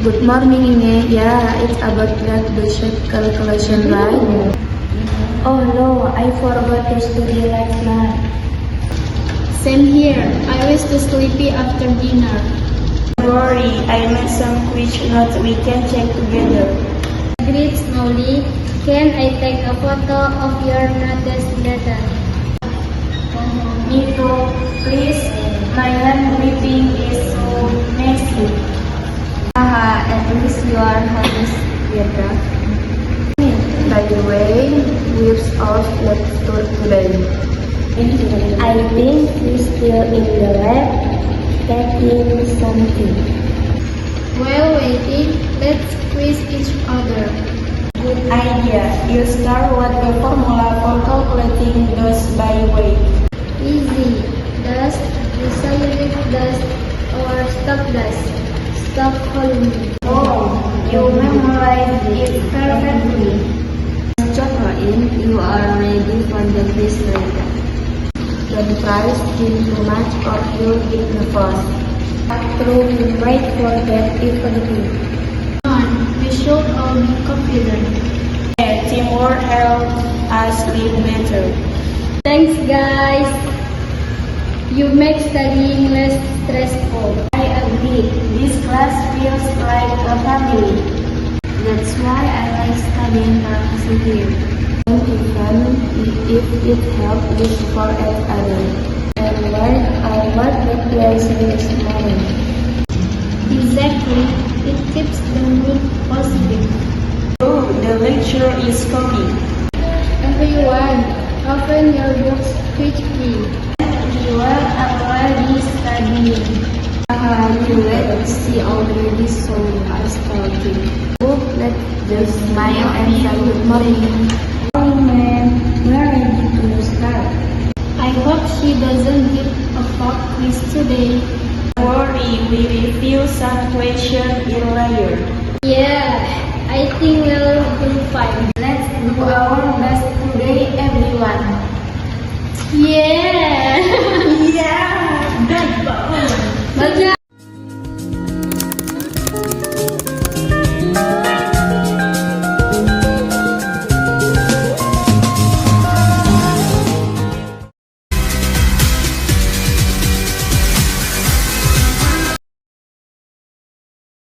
Good morning, Inge. Yeah, it's about graduation calculation, right? Oh no, I forgot to study last night. Same here. I was too sleepy after dinner. Don't worry, I made some quiz notes we can check together. Great, Molly. Can I take a photo of your notes later? Me too, please. My handwriting is so messy. Haha, at least you are honest, Petra. By the way, which off lecture today? I think he's still in the lab, taking something. While waiting, let's quiz each other. Good idea. You start with the formula for calculating dose by weight. Easy. Dust, decyanic dust, or stock dust. Stock volume. Oh, you memorized it perfectly. Join, you are ready for the quiz later. Don't try to drink too much or you'll get nervous. True, you might forget everything. Come on, we should all be confident. Yeah, teamwork helps us live better. Thanks, guys. You make studying less stressful. I agree. This class feels like a family. That's why I like studying practice here. And even if it helps you support each other. And learn our that lesson this morning. Exactly. It keeps the mood positive. Oh, the lecture is coming. Everyone, open your books quickly. You are already studying. Let's see already so us talking. Oh, let's just smile and say good morning. Oh man, we're ready to start. I hope she doesn't give a pop quiz today. Don't worry, we review some questions earlier. Yeah, I think we'll do fine. Let's do our best today, everyone. Yeah!